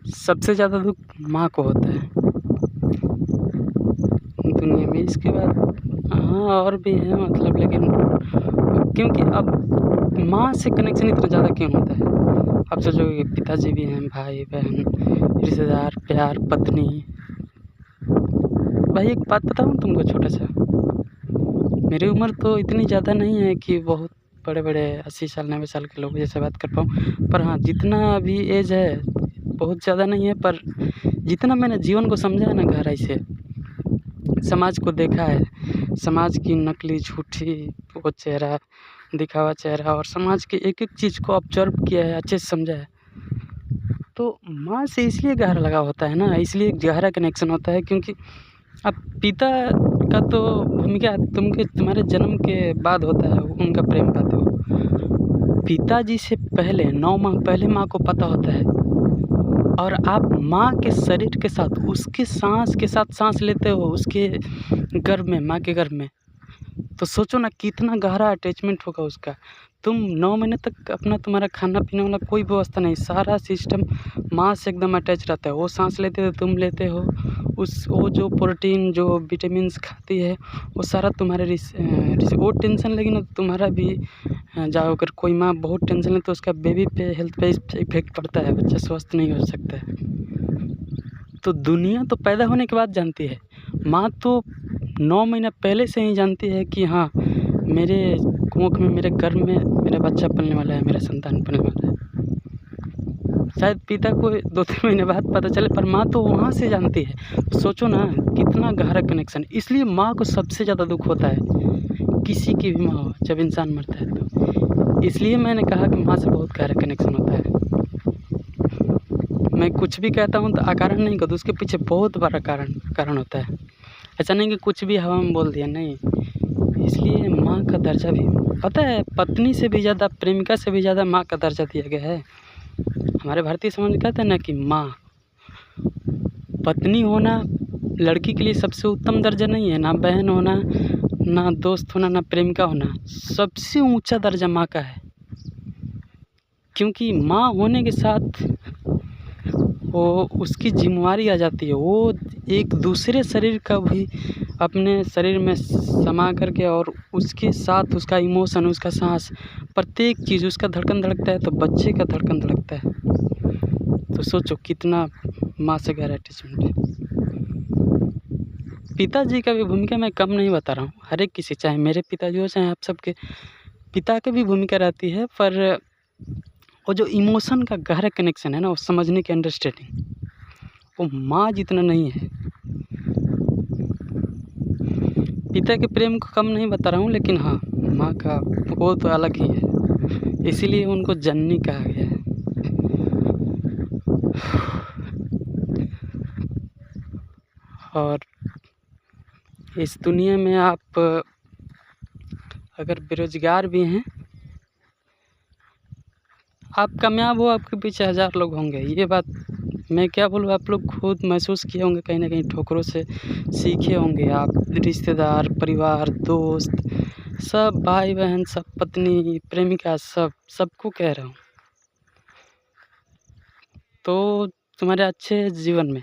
सबसे ज़्यादा दुःख माँ को होता है दुनिया में। इसके बाद हाँ और भी हैं मतलब, लेकिन क्योंकि अब माँ से कनेक्शन इतना ज़्यादा क्यों होता है? अब सोचोगे पिताजी भी हैं, भाई बहन, रिश्तेदार, प्यार, पत्नी। भाई एक बात बताऊँ तुमको छोटा सा, मेरी उम्र तो इतनी ज़्यादा नहीं है कि बहुत बड़े बड़े 80 साल 90 साल के लोगों जैसे बात कर पाऊँ, पर हाँ जितना अभी एज है बहुत ज़्यादा नहीं है, पर जितना मैंने जीवन को समझा है ना गहराई से, समाज को देखा है, समाज की नकली झूठी वो चेहरा, दिखावा चेहरा, और समाज की एक एक चीज़ को ऑब्जर्व किया है, अच्छे से समझा है। तो माँ से इसलिए गहरा लगाव होता है ना, इसलिए गहरा कनेक्शन होता है, क्योंकि अब पिता का तो भूमिका तुम्हारे जन्म के बाद होता है, उनका प्रेम पाते हो। पिताजी से पहले 9 माह पहले माँ को पता होता है, और आप माँ के शरीर के साथ, उसके साँस के साथ साँस लेते हो, उसके गर्भ में, माँ के गर्भ में। तो सोचो ना कितना गहरा अटैचमेंट होगा उसका। तुम 9 महीने तक अपना तुम्हारा खाना पीने वाला कोई व्यवस्था नहीं, सारा सिस्टम माँ से एकदम अटैच रहता है। वो सांस लेते हो, तुम लेते हो, वो जो प्रोटीन, जो विटामिन्स खाती है, वो सारा तुम्हारे वो टेंशन लेगी ना, तुम्हारा भी जाओ। अगर कोई माँ बहुत टेंशन ले तो उसका बेबी पे, हेल्थ पे इफेक्ट पड़ता है, बच्चा स्वस्थ नहीं हो सकता है। तो दुनिया तो पैदा होने के बाद जानती है, माँ तो 9 महीना पहले से ही जानती है कि हाँ मेरे कोख में, मेरे गर्भ में मेरा बच्चा पलने वाला है, मेरा संतान पलने वाला है। शायद पिता को 2-3 महीने बाद पता चले, पर माँ तो वहाँ से जानती है। तो सोचो ना कितना गहरा कनेक्शन। इसलिए माँ को सबसे ज़्यादा दुःख होता है, किसी की भी माँ हो, जब इंसान मरता है तो। इसलिए मैंने कहा कि माँ से बहुत गहरा कनेक्शन होता है। मैं कुछ भी कहता हूँ तो अकारण नहीं कहता, उसके पीछे बहुत बड़ा कारण होता है। ऐसा नहीं कि कुछ भी हवा में बोल दिया, नहीं। इसलिए माँ का दर्जा भी, पता है, पत्नी से भी ज़्यादा, प्रेमिका से भी ज़्यादा माँ का दर्जा दिया गया है। हमारे भारतीय समाज में कहते हैं ना कि माँ, पत्नी होना लड़की के लिए सबसे उत्तम दर्जा नहीं है, ना बहन होना, ना दोस्त होना, ना प्रेमिका होना, सबसे ऊंचा दर्जा माँ का है। क्योंकि माँ होने के साथ वो उसकी जिम्मेवारी आ जाती है, वो एक दूसरे शरीर का भी अपने शरीर में समा करके, और उसके साथ उसका इमोशन, उसका सांस, प्रत्येक चीज़, उसका धड़कन धड़कता है तो बच्चे का धड़कन धड़कता है। तो सोचो कितना माँ से गहरा अटैचमेंट है। पिताजी का भी भूमिका मैं कम नहीं बता रहा हूँ, हर एक किसी, चाहे मेरे पिताजी हो चाहे आप सबके पिता की भी भूमिका रहती है, पर वो जो इमोशन का गहरा कनेक्शन है ना, वो समझने की अंडरस्टैंडिंग, वो माँ जितना नहीं है। पिता के प्रेम को कम नहीं बता रहा हूँ, लेकिन हाँ माँ का वो तो अलग ही है, इसीलिए उनको जननी कहा गया है। और इस दुनिया में आप अगर बेरोजगार भी हैं, आप कामयाब हो, आपके पीछे 1000 लोग होंगे। ये बात मैं क्या बोलूँ, आप लोग खुद महसूस किए होंगे, कहीं ना कहीं ठोकरों से सीखे होंगे। आप रिश्तेदार, परिवार, दोस्त, सब भाई बहन, सब पत्नी, प्रेमिका, सबको कह रहा हूँ। तो तुम्हारे अच्छे जीवन में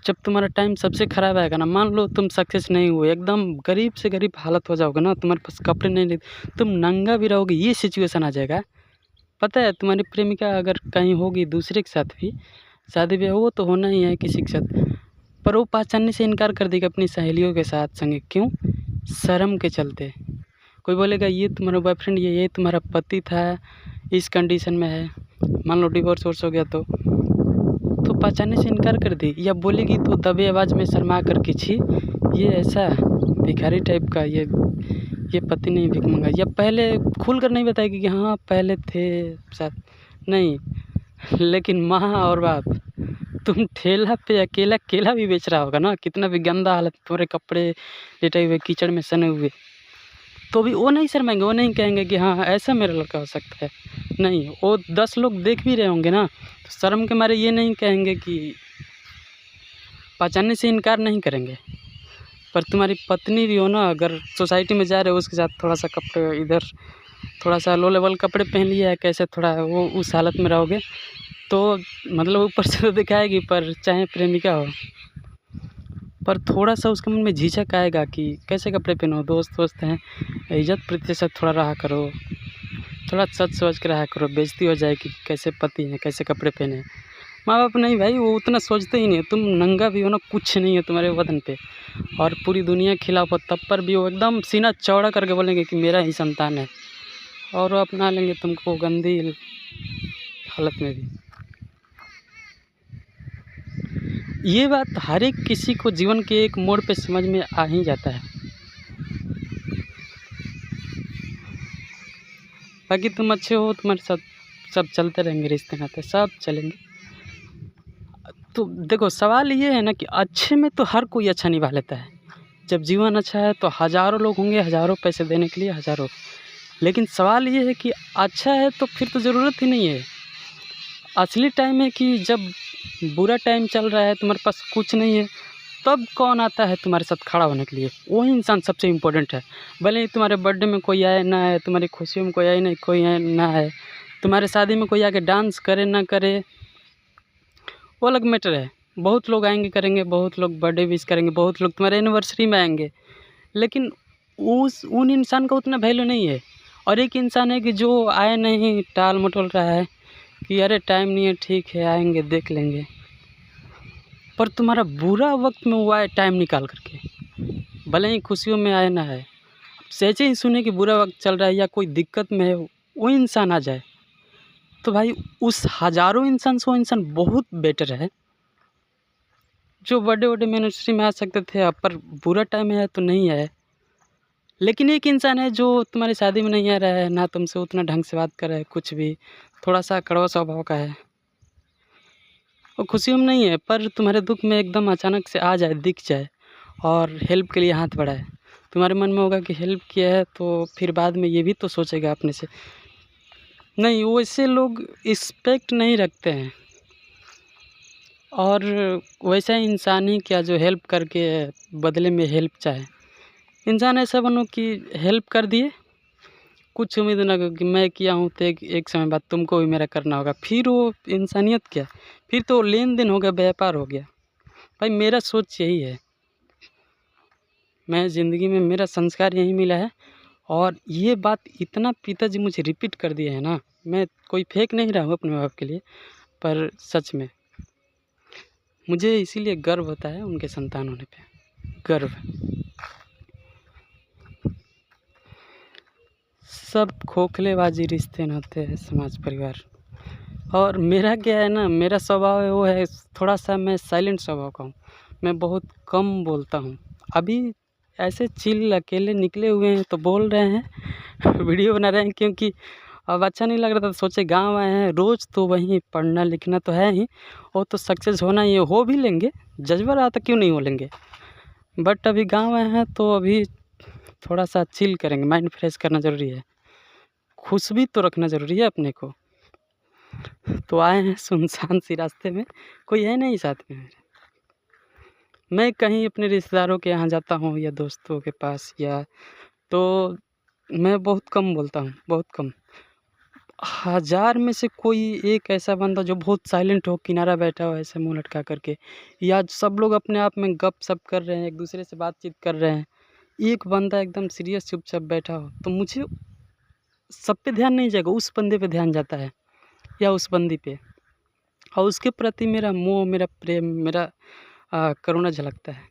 जब तुम्हारा टाइम सबसे ख़राब आएगा ना, मान लो तुम सक्सेस नहीं हुए, एकदम गरीब से गरीब हालत हो जाओगे ना, तुम्हारे पास कपड़े नहीं, तुम नंगा भी रहोगे, ये सिचुएशन आ जाएगा। पता है, तुम्हारी प्रेमिका अगर कहीं होगी दूसरे के साथ भी, शादी ब्याह वो तो होना ही है किसी के साथ, पर वो पहचानने से इनकार कर देगी अपनी सहेलियों के साथ संगे। क्यों? शर्म के चलते। कोई बोलेगा ये तुम्हारा बॉयफ्रेंड, ये तुम्हारा पति था, इस कंडीशन में है, मान लो डिवोर्स वोर्स हो गया तो पहचानने से इनकार कर दी, या बोलेगी तो दबे आवाज़ में शर्मा कर कि छी ये ऐसा भिखारी टाइप का, ये पति नहीं, भिख मंगा, या पहले खुल कर नहीं बताएगी कि हाँ पहले थे साथ, नहीं। लेकिन माँ और बाप, तुम ठेला पे अकेला केला भी बेच रहा होगा ना, कितना भी गंदा हालत, पूरे कपड़े लेटे हुए, कीचड़ में सने हुए, तो भी वो नहीं शर्माएंगे, वो नहीं कहेंगे कि हाँ ऐसा मेरा लड़का हो सकता है। नहीं, वो 10 लोग देख भी रहे होंगे ना, तो शर्म के मारे ये नहीं कहेंगे, कि पहचानने से इनकार नहीं करेंगे। पर तुम्हारी पत्नी भी हो ना, अगर सोसाइटी में जा रहे हो उसके साथ थोड़ा सा कपड़े इधर थोड़ा सा लो लेवल कपड़े पहन लिया है, कैसे थोड़ा वो उस हालत में रहोगे तो मतलब ऊपर से तो दिखाएगी, पर चाहे प्रेमिका हो, पर थोड़ा सा उसके मन में झिझक आएगा कि कैसे कपड़े पहनो, दोस्त वोस्त हैं, इज्जत प्रतिशत थोड़ा रहा करो, थोड़ा सच सोच के रहा करो, बेइज्जती हो जाए कि कैसे पति हैं, कैसे कपड़े पहने। माँ बाप नहीं भाई, वो उतना सोचते ही नहीं है। तुम नंगा भी हो ना, कुछ नहीं है तुम्हारे बदन पे, और पूरी दुनिया खिलाफ हो, तब पर भी वो एकदम सीना चौड़ा करके बोलेंगे कि मेरा ही संतान है, और वो अपना लेंगे तुमको गंदी हालत में भी। ये बात हर एक किसी को जीवन के एक मोड़ पे समझ में आ ही जाता है। बाकी तुम अच्छे हो, तुम्हारे साथ सब चलते रहेंगे, रिश्ते नाते सब चलेंगे। तो देखो सवाल ये है ना कि अच्छे में तो हर कोई अच्छा निभा लेता है। जब जीवन अच्छा है तो हज़ारों लोग होंगे, हज़ारों पैसे देने के लिए हज़ारों। लेकिन सवाल ये है कि अच्छा है तो फिर तो ज़रूरत ही नहीं है। असली टाइम है कि जब बुरा टाइम चल रहा है, तुम्हारे पास कुछ नहीं है, तब कौन आता है तुम्हारे साथ खड़ा होने के लिए? वही इंसान सबसे इम्पोर्टेंट है। भले ही तुम्हारे बर्थडे में कोई आए ना आए, तुम्हारी खुशियों में कोई आए नहीं कोई आए ना आए, तुम्हारे शादी में कोई आके डांस करे ना करे, वो अलग मैटर है। बहुत लोग आएंगे करेंगे, बहुत लोग बर्थडे विश करेंगे, बहुत लोग तुम्हारे एनिवर्सरी में आएंगे, लेकिन उन इंसान का उतना वैल्यू नहीं है। और एक इंसान है कि जो आए नहीं, टाल मटोल रहा है कि अरे टाइम नहीं है, ठीक है आएंगे देख लेंगे, पर तुम्हारा बुरा वक्त में वो आए टाइम निकाल करके, भले ही खुशियों में आए ना आए। सहजे ही सुने कि बुरा वक्त चल रहा है या कोई दिक्कत में है, वो इंसान आ जाए, तो भाई उस हज़ारों इंसान से वो इंसान बहुत बेटर है, जो बर्थडे में एनिवर्सरी में आ सकते थे, अब पर बुरा टाइम है तो नहीं आए। लेकिन एक इंसान है जो तुम्हारी शादी में नहीं आ रहा है, ना तुमसे उतना ढंग से बात कर रहा है, कुछ भी, थोड़ा सा कड़वा स्वभाव का है, वो खुशियों में नहीं है, पर तुम्हारे दुख में एकदम अचानक से आ जाए, दिख जाए और हेल्प के लिए हाथ बढ़ाए। तुम्हारे मन में होगा कि हेल्प किया है तो फिर बाद में ये भी तो सोचेगा अपने से। नहीं, वैसे लोग रिस्पेक्ट नहीं रखते हैं, और वैसा इंसान ही क्या जो हेल्प करके बदले में हेल्प चाहे। इंसान ऐसा बनो कि हेल्प कर दिए, कुछ उम्मीद ना करो कि मैं किया हूँ तो एक समय बाद तुमको भी मेरा करना होगा, फिर वो इंसानियत क्या, फिर तो लेन देन हो गया, व्यापार हो गया। भाई मेरा सोच यही है, मैं ज़िंदगी में मेरा संस्कार यही मिला है, और ये बात इतना पिताजी मुझे रिपीट कर दिए है ना, मैं कोई फेक नहीं रहा हूँ अपने बाप के लिए, पर सच में मुझे इसीलिए गर्व होता है उनके संतान होने पे, गर्व। सब खोखलेबाजी रिश्ते नाते हैं, समाज परिवार। और मेरा क्या है ना, मेरा स्वभाव है वो है थोड़ा सा, मैं साइलेंट स्वभाव का हूँ, मैं बहुत कम बोलता हूँ। अभी ऐसे चिल अकेले निकले हुए हैं तो बोल रहे हैं वीडियो बना रहे हैं, क्योंकि अब अच्छा नहीं लग रहा था, तो सोचे गांव आए हैं, रोज़ तो वहीं पढ़ना लिखना तो है ही, वो तो सक्सेस होना ही है, हो भी लेंगे, जज्बा रहा तो क्यों नहीं हो लेंगे। बट अभी गांव आए हैं तो अभी थोड़ा सा चिल करेंगे, माइंड फ्रेश करना ज़रूरी है, खुश भी तो रखना ज़रूरी है अपने को। तो आए हैं सुनसान सी रास्ते में, कोई है नहीं साथ में मेरे। मैं कहीं अपने रिश्तेदारों के यहाँ जाता हूँ या दोस्तों के पास, या तो मैं बहुत कम बोलता हूँ, बहुत कम। हज़ार में से कोई एक ऐसा बंदा जो बहुत साइलेंट हो, किनारा बैठा हो ऐसे मुँह लटका करके, या सब लोग अपने आप में गप-सप कर रहे हैं, एक दूसरे से बातचीत कर रहे हैं, एक बंदा एकदम सीरियस चुपचाप बैठा हो, तो मुझे सब पे ध्यान नहीं जाएगा, उस बंदे पे ध्यान जाता है या उस बंदी पे, और उसके प्रति मेरा मोह, मेरा प्रेम, मेरा करुणा झलकता है,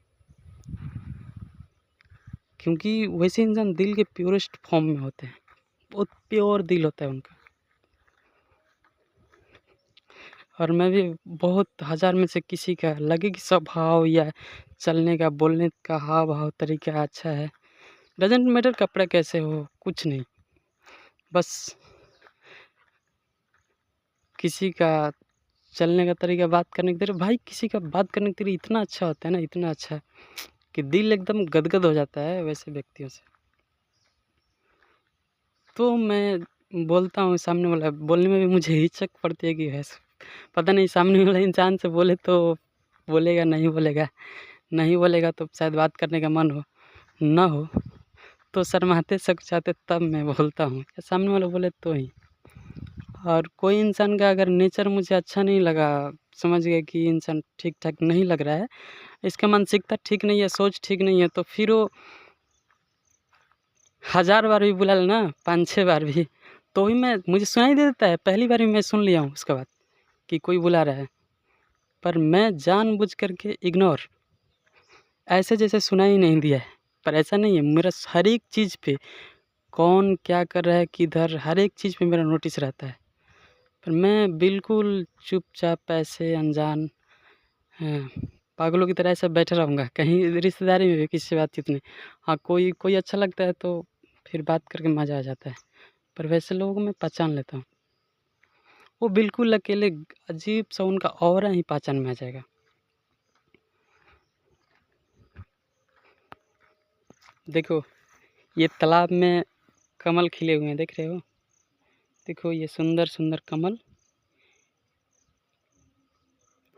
क्योंकि वैसे इंसान दिल के प्योरेस्ट फॉर्म में होते हैं, बहुत प्योर दिल होता है उनका। और मैं भी बहुत हज़ार में से किसी का लगे कि स्वभाव या चलने का, बोलने का हाव भाव तरीका अच्छा है, डजेंट मैटर कपड़ा कैसे हो, कुछ नहीं, बस किसी का चलने का तरीका, बात करने का तरीका, भाई किसी का बात करने का तरीका इतना अच्छा होता है ना, इतना अच्छा कि दिल एकदम गदगद हो जाता है वैसे व्यक्तियों से। तो मैं बोलता हूँ, सामने वाला बोलने में भी मुझे हिचक पड़ती है कि वैसे पता नहीं सामने वाला इंसान से बोले तो बोलेगा नहीं बोलेगा, नहीं बोलेगा तो शायद बात करने का मन हो ना हो, तो शर्माते सकचाते तब मैं बोलता हूँ, या सामने वाला बोले तो ही। और कोई इंसान का अगर नेचर मुझे अच्छा नहीं लगा, समझ गए कि इंसान ठीक-ठाक नहीं लग रहा है, इसका मानसिकता ठीक नहीं है, सोच ठीक नहीं है, तो फिर वो 1000 बार भी बुला ले ना, 5-6 बार भी, तो भी मुझे सुनाई दे देता है, पहली बार भी मैं सुन लिया हूँ उसके बाद कि कोई बुला रहा है। पर मैं जानबूझ कर के इग्नोर, ऐसे जैसे सुनाई नहीं दिया है। पर ऐसा नहीं है, मेरा हर एक चीज़ पे कौन क्या कर रहा है, किधर, हर एक चीज़ पे मेरा नोटिस रहता है। पर मैं बिल्कुल चुपचाप ऐसे अनजान पागलों की तरह ऐसे बैठा रहूँगा, कहीं रिश्तेदारी में भी किसी से बातचीत नहीं। हाँ, कोई कोई अच्छा लगता है तो फिर बात करके मज़ा आ जाता है, पर वैसे लोगों को मैं पहचान लेता हूँ। वो बिल्कुल अकेले अजीब-सा उनका ऑरा ही पहचान में आ जाएगा। देखो, ये तालाब में कमल खिले हुए हैं, देख रहे हो? देखो ये सुंदर-सुंदर कमल।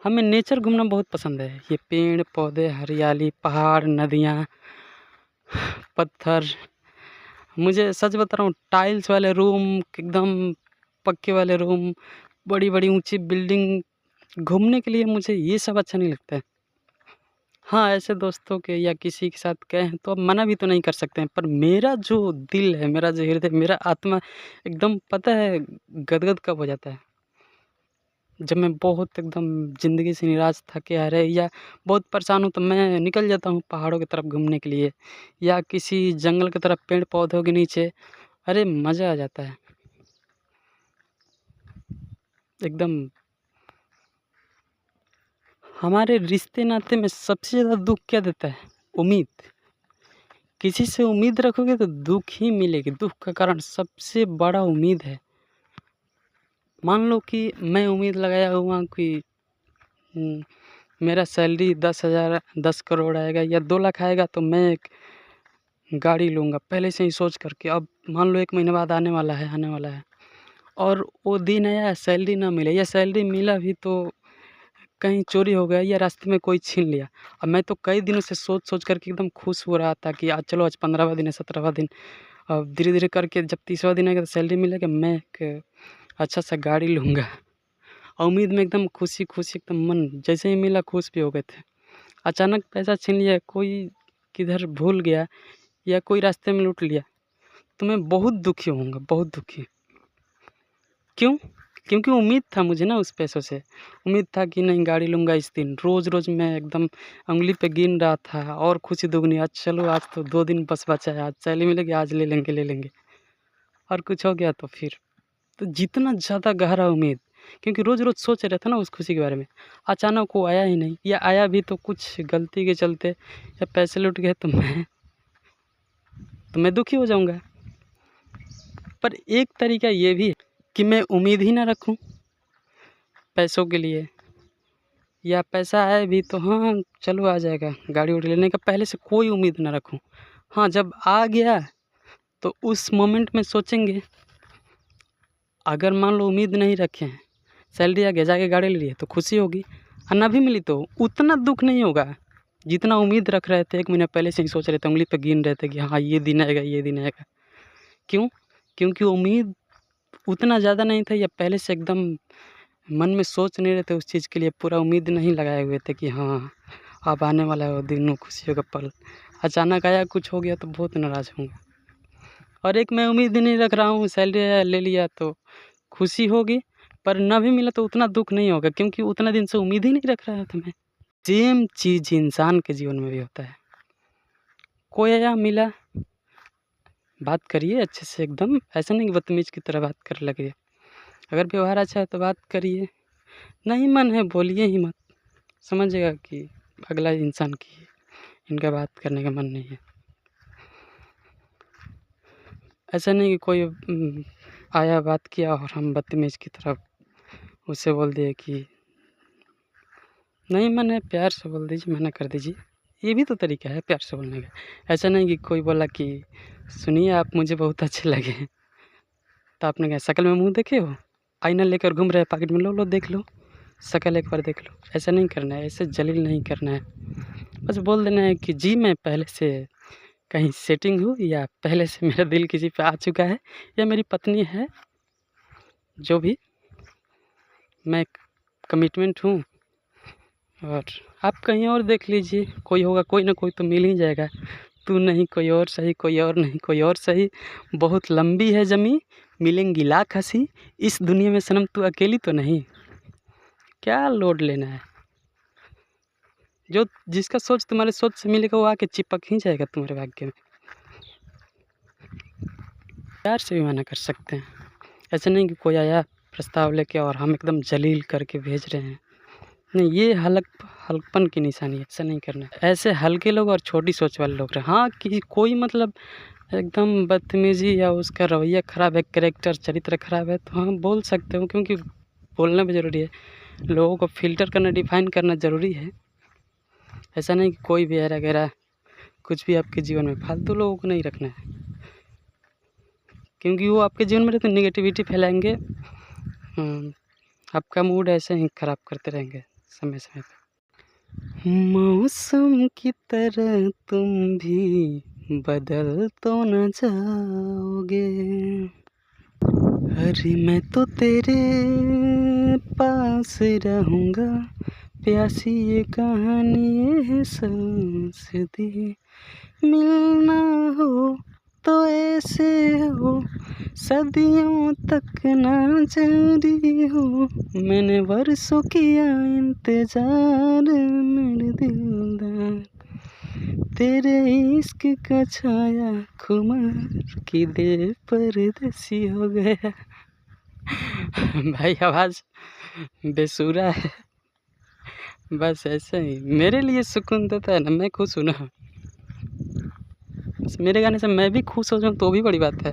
हमें नेचर घूमना बहुत पसंद है। ये पेड़-पौधे, हरियाली, पहाड़, नदियाँ, पत्थर। मुझे सच बता रहा हूँ, टाइल्स वाले रूम, एकदम पक्के वाले रूम, बड़ी-बड़ी ऊँची बिल्डिंग, घूमने के लिए मुझे ये सब अच्छा नहीं लगता है। हाँ, ऐसे दोस्तों के या किसी के साथ गए हैं तो अब मना भी तो नहीं कर सकते हैं, पर मेरा जो दिल है, मेरा जो हृदय, मेरा आत्मा एकदम पता है गदगद कब हो जाता है? जब मैं बहुत एकदम ज़िंदगी से निराश, थके-हारे या बहुत परेशान हूँ, तो मैं निकल जाता हूँ पहाड़ों की तरफ घूमने के लिए या किसी जंगल की तरफ पेड़-पौधों के नीचे। अरे मज़ा आ जाता है। एकदम हमारे रिश्ते-नाते में सबसे ज़्यादा दुःख क्या देता है? उम्मीद। किसी से उम्मीद रखोगे तो दुःख ही मिलेगी, दुःख का कारण सबसे बड़ा उम्मीद है। मान लो कि मैं उम्मीद लगाया हुआ हूँ कि उम, मेरा सैलरी 10,000 10 करोड़ आएगा या 2 लाख आएगा तो मैं एक गाड़ी लूँगा, पहले से ही सोच कर के। अब मान लो 1 महीने बाद आने वाला है और वो दिन आया सैलरी ना मिले या सैलरी मिला भी तो कहीं चोरी हो गया या रास्ते में कोई छीन लिया। अब मैं तो कई दिनों से सोच-सोच कर के एकदम खुश हो रहा था कि आज चलो आज 15वाँ दिन है, 17वाँ दिन। अब धीरे-धीरे करके जब 30वाँ दिन आएगा तो सैलरी मिलेगा, मैं एक अच्छा-सा गाड़ी लूँगा। और उम्मीद में एकदम खुशी-खुशी एकदम मन जैसे ही मिला खुश भी हो गए थे। अचानक पैसा छीन लिया, कोई किधर भूल गया या कोई रास्ते में लूट लिया, तो मैं बहुत दुखी होऊँगा, बहुत दुखी। क्यों? क्योंकि उम्मीद था मुझे ना उस पैसों से। उम्मीद था कि नहीं गाड़ी लूँगा इस दिन। रोज़-रोज़ मैं एकदम उँगली पे गिन रहा था और खुशी दुगनी, आज चलो आज तो 2 दिन बस बचा है, आज सैलरी मिलेगी, आज ले लेंगे, ले लेंगे। और कुछ हो गया तो फिर तो जितना ज़्यादा गहरा उम्मीद, क्योंकि रोज़-रोज़ सोच रहे थे ना उस खुशी के बारे में, अचानक वो आया ही नहीं या आया भी तो कुछ गलती के चलते या पैसे लुट गए तो मैं दुखी हो जाऊँगा। पर एक तरीका ये भी है कि मैं उम्मीद ही ना रखूँ पैसों के लिए या पैसा आए भी तो हाँ, चलो आ जाएगा, गाड़ी-वाड़ी लेने का पहले से कोई उम्मीद ना रखूँ। हाँ, जब आ गया तो उस मोमेंट में सोचेंगे, अगर मान लो उम्मीद नहीं रखे हैं, सैलरी आ गया, जाके गाड़ी ले लिए तो खुशी होगी और ना भी मिली तो उतना दुःख नहीं होगा, जितना उम्मीद रख रहे थे, 1 महीना पहले से ही सोच रहे थे, उँगली पे गिन रहे थे कि हाँ, ये दिन आएगा, ये दिन आएगा। क्यों? क्योंकि उम्मीद उतना ज़्यादा नहीं था या पहले से एकदम मन में सोच नहीं रहे थे उस चीज़ के लिए, पूरा उम्मीद नहीं लगाए हुए थे कि हाँ, अब आने वाला है वो दिन, वो खुशियों का पल। अचानक आया, कुछ हो गया तो बहुत नाराज़ होऊँगा। और एक मैं उम्मीद ही नहीं रख रहा हूँ, सैलरी आया, ले लिया तो खुशी होगी, पर ना भी मिला तो उतना दुःख नहीं होगा क्योंकि उतना दिन से उम्मीद ही नहीं रख रहा था मैं। सेम चीज़ इंसान के जीवन में भी होता है। कोई आया, मिला, बात करिए अच्छे से एकदम, ऐसा नहीं कि बदतमीज़ की तरह बात करने लगे। अगर व्यवहार अच्छा है तो बात करिए, नहीं मन है बोलिए ही मत। समझिएगा कि अगला इंसान की इनका बात करने का मन नहीं है। ऐसा नहीं कि कोई आया बात किया और हम बदतमीज़ की तरह उसे बोल दिए कि नहीं मन है, प्यार से बोल दीजिए, मना कर दीजिए। ये भी तो तरीका है प्यार से बोलने का। ऐसा नहीं कि कोई बोला कि सुनिए आप मुझे बहुत अच्छे लगे हैं, तो आपने क्या शक्ल में मुँह देखे हो? आईना लेकर घूम रहे हैं पॉकेट में, लो देख लो, शक्ल एक बार देख लो। ऐसा नहीं करना है, ऐसे जलील नहीं करना है। बस बोल देना है कि जी मैं पहले से कहीं सेटिंग हो या पहले से मेरा दिल किसी पे आ चुका है या मेरी पत्नी है, जो भी मैं कमिटमेंट हूँ। और आप कहीं और देख लीजिए, कोई होगा, कोई ना कोई तो मिल ही जाएगा। तू नहीं कोई और सही, कोई और नहीं कोई और सही, बहुत लंबी है ज़मीं, मिलेंगी लाख हँसी, इस दुनिया में सनम तू अकेली तो नहीं। क्या लोड लेना है? जो जिसका सोच तुम्हारे सोच से मिलेगा वो आके चिपक ही जाएगा तुम्हारे भाग्य में। प्यार से भी मना कर सकते हैं, ऐसा नहीं कि कोई आया प्रस्ताव लेके और हम एकदम जलील करके भेज रहे हैं। नहीं, ये हल्कपन की निशानी है, ऐसा नहीं करना है। ऐसे हल्के लोग और छोटी सोच वाले लोग रहे। हाँ, कि कोई मतलब एकदम बदतमीजी या उसका रवैया ख़राब है, कैरेक्टर चरित्र ख़राब है, तो हाँ बोल सकते हो, क्योंकि बोलना भी ज़रूरी है। लोगों को फ़िल्टर करना, डिफ़ाइन करना ज़रूरी है। ऐसा नहीं कि कोई भी ऐरा गैरा कुछ भी आपके जीवन में, फालतू लोगों को नहीं रखना है, क्योंकि वो आपके जीवन में रहते नेगेटिविटी फैलाएंगे। आपका मूड ऐसे ही ख़राब करते रहेंगे समय समय पे। मौसम की तरह तुम भी बदल तो न जाओगे, अरे मैं तो तेरे पास रहूँगा, प्यासी ये कहानी एहसास दी। मिलना हो तो ऐसे हो, सदियों तक ना जारी हो। मैंने बरसों किया इंतजार मेरे दिलदार, तेरे इश्क का छाया खुमार की दिल परदेसी हो गया। भाई आवाज़ बेसुरा है, बस ऐसे ही मेरे लिए सुकून देता है ना, मैं खुश हूँ ना। बस मेरे गाने से मैं भी खुश हो जाऊँ तो भी बड़ी बात है,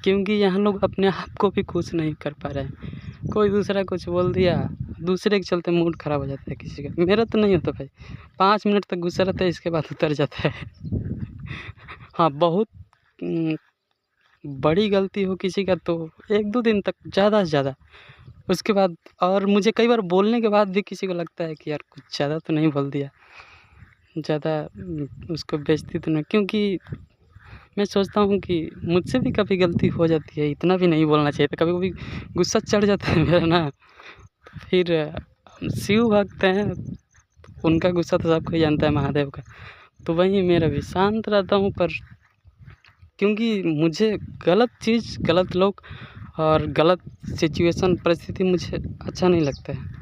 क्योंकि यहाँ लोग अपने आप को भी खुश नहीं कर पा रहे हैं। कोई दूसरा कुछ बोल दिया, दूसरे के चलते मूड ख़राब हो जाता है किसी का। मेरा तो नहीं होता भाई, 5 मिनट तक गुस्सा रहता है, इसके बाद उतर जाता है। हाँ, बहुत बड़ी गलती हो किसी का तो 1-2 दिन तक ज़्यादा से ज़्यादा, उसके बाद। और मुझे कई बार बोलने के बाद भी किसी को लगता है कि यार कुछ ज़्यादा तो नहीं बोल दिया, ज़्यादा उसको बेइज्जती तो नहीं, क्योंकि मैं सोचता हूँ कि मुझसे भी कभी गलती हो जाती है, इतना भी नहीं बोलना चाहिए था। कभी-कभी गुस्सा चढ़ जाता है मेरा ना, फिर शिव भक्त हैं, उनका गुस्सा तो सब कोई जानता है, महादेव का। तो वहीं मेरा भी शांत रहता हूँ, पर क्योंकि मुझे गलत चीज़, गलत लोग और गलत सिचुएशन, परिस्थिति मुझे अच्छा नहीं लगता है।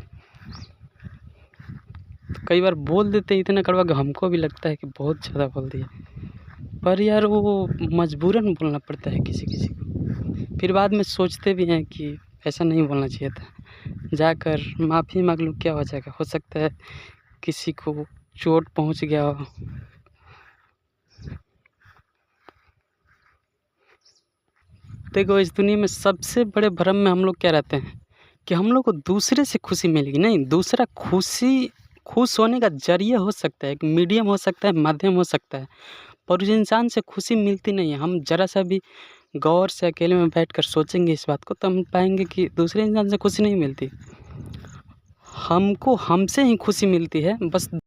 तो कई बार बोल देते हैं इतना कड़वा कि हमको भी लगता है कि बहुत ज़्यादा बोल दिया, पर यार वो मजबूरन बोलना पड़ता है किसी-किसी को। फिर बाद में सोचते भी हैं कि ऐसा नहीं बोलना चाहिए था, जाकर माफ़ी माँग लूँ, क्या हो जाएगा? हो सकता है किसी को चोट पहुँच गया हो। देखो, इस दुनिया में सबसे बड़े भ्रम में हम लोग क्या रहते हैं कि हम लोग को दूसरे से खुशी मिलेगी। नहीं, दूसरा खुश होने का ज़रिया हो सकता है, एक मीडियम हो सकता है, माध्यम हो सकता है, पर उस इंसान से खुशी मिलती नहीं है। हम ज़रा-सा भी गौर से अकेले में बैठकर सोचेंगे इस बात को, तो हम पाएँगे कि दूसरे इंसान से खुशी नहीं मिलती। हमको हमसे ही खुशी मिलती है, बस